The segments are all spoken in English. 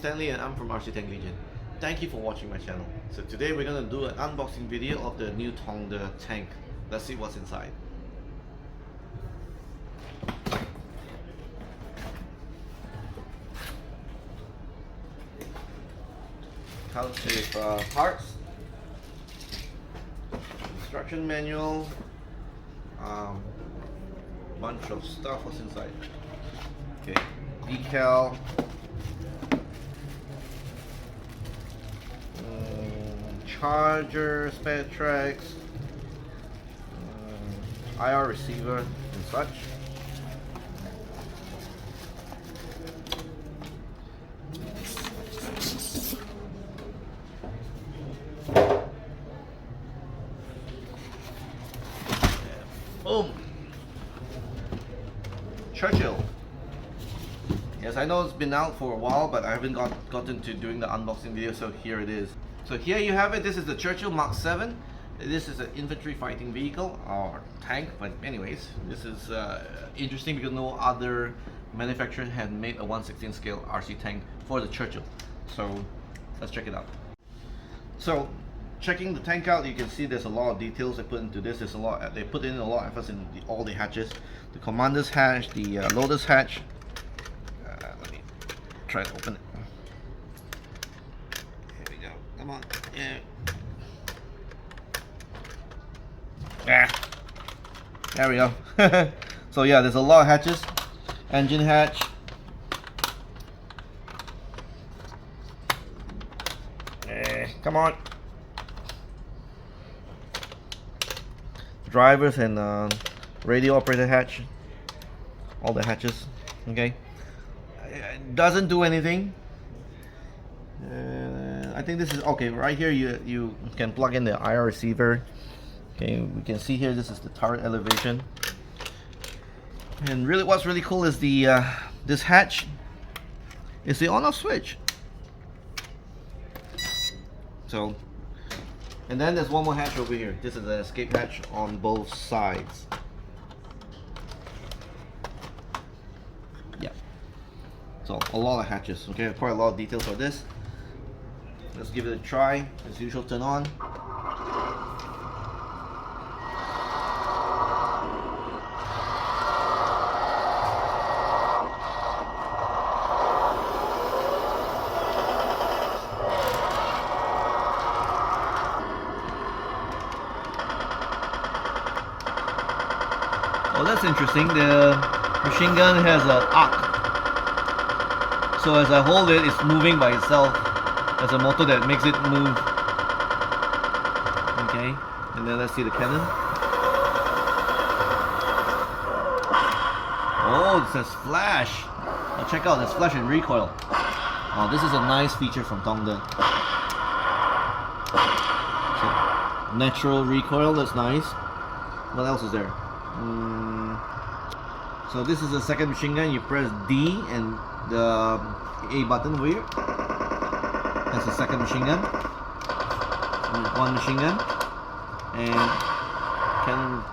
Stanley and I'm from RC Tank Legion. Thank you for watching my channel. So today we're going to do an unboxing video of the new TongDe tank. Let's see what's inside. Comes with parts, instruction manual, bunch of stuff. What's inside? Okay, decal, charger, spare tracks, IR receiver and such. Boom! Churchill. Yes, I know it's been out for a while, but I haven't gotten to doing the unboxing video, so here it is. So here you have it. This is the Churchill Mark 7. This is an infantry fighting vehicle, or tank, but anyways, this is interesting because no other manufacturer had made a 1/16 scale RC tank for the Churchill. So let's check it out. So checking the tank out, you can see there's a lot of details they put into this. There's a lot. They put in a lot of effort in all the hatches, the commander's hatch, the loader's hatch. Let me try to open it. Here we go. Come on. Yeah. There we go. So yeah, there's a lot of hatches. Engine hatch. Come on. Drivers and radio operator hatch. All the hatches. Okay. It doesn't do anything. I think this is okay. Right here, you can plug in the IR receiver. Okay, we can see here. This is the turret elevation. And really, what's really cool is the this hatch is the on-off switch. So, and then there's one more hatch over here. This is the escape hatch on both sides. Yeah. So a lot of hatches. Okay, quite a lot of details for this. Let's give it a try. As usual, turn on. Oh, that's interesting. The machine gun has an arc. So as I hold it, it's moving by itself. There's a motor that makes it move. Okay, and then let's see the cannon. Oh, it says flash. Oh, check out, there's flash and recoil. Oh, this is a nice feature from TongDe. So, natural recoil, that's nice. What else is there? So this is the second machine gun. You press D and the A button over here. That's the second machine gun. One machine gun. And cannon.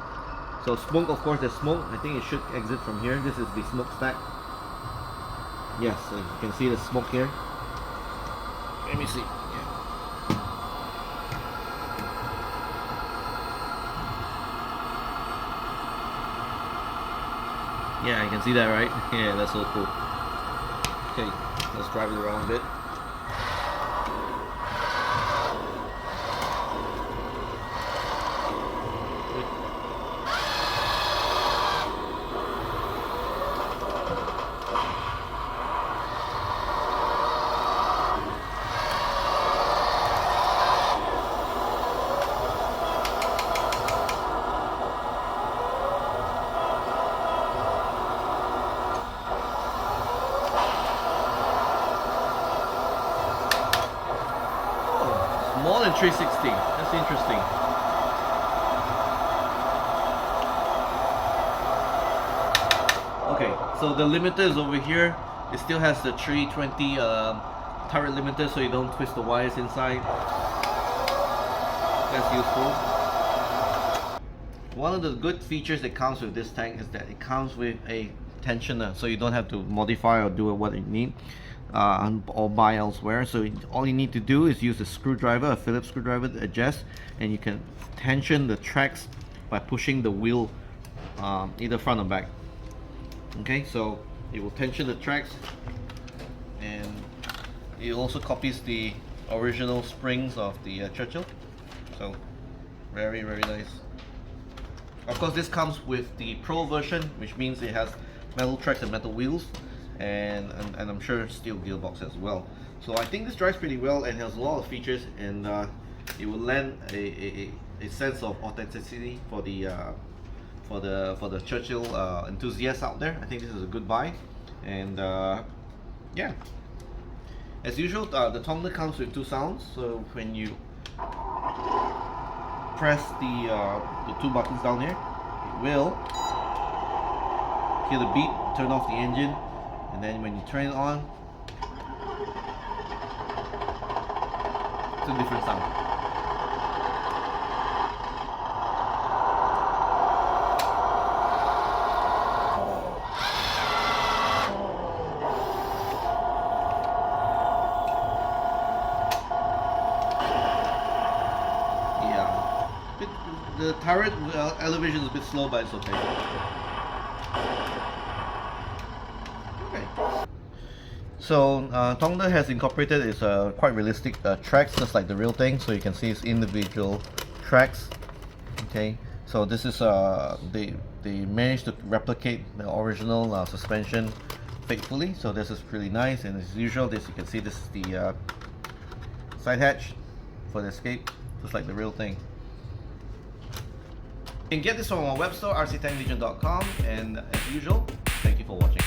So smoke, of course there's smoke. I think it should exit from here. This is the smoke stack. Yes, so you can see the smoke here. Let me see. Yeah, you can see that, right? Yeah, that's so cool. Okay, let's drive it around a bit. More than 360. That's interesting. Okay, so the limiter is over here. It still has the 320 turret limiter, so you don't twist the wires inside. That's useful. One of the good features that comes with this tank is that it comes with a tensioner, so you don't have to modify or do what you need. or buy elsewhere. So all you need to do is use a screwdriver, a Phillips screwdriver, to adjust, and you can tension the tracks by pushing the wheel either front or back. Okay, so it will tension the tracks, and it also copies the original springs of the Churchill. So very nice. Of course, this comes with the Pro version, which means it has metal tracks and metal wheels, and I'm sure steel gearbox as well. So I think this drives pretty well and has a lot of features, and it will lend a sense of authenticity for the Churchill enthusiasts out there. I think this is a good buy, and yeah. As usual, the TongDe comes with 2 sounds. So when you press the 2 buttons down here, it will hear the beep, turn off the engine, and then when you turn it on, it's a different sound. The turret elevation is a bit slow, but it's okay. So TongDe has incorporated its quite realistic tracks, just like the real thing. So you can see it's individual tracks. Okay, so this is they managed to replicate the original suspension faithfully. So this is really nice, and as usual, you can see this is the side hatch for the escape, just like the real thing. You can get this from our web store, rctechlegion.com, and as usual, thank you for watching.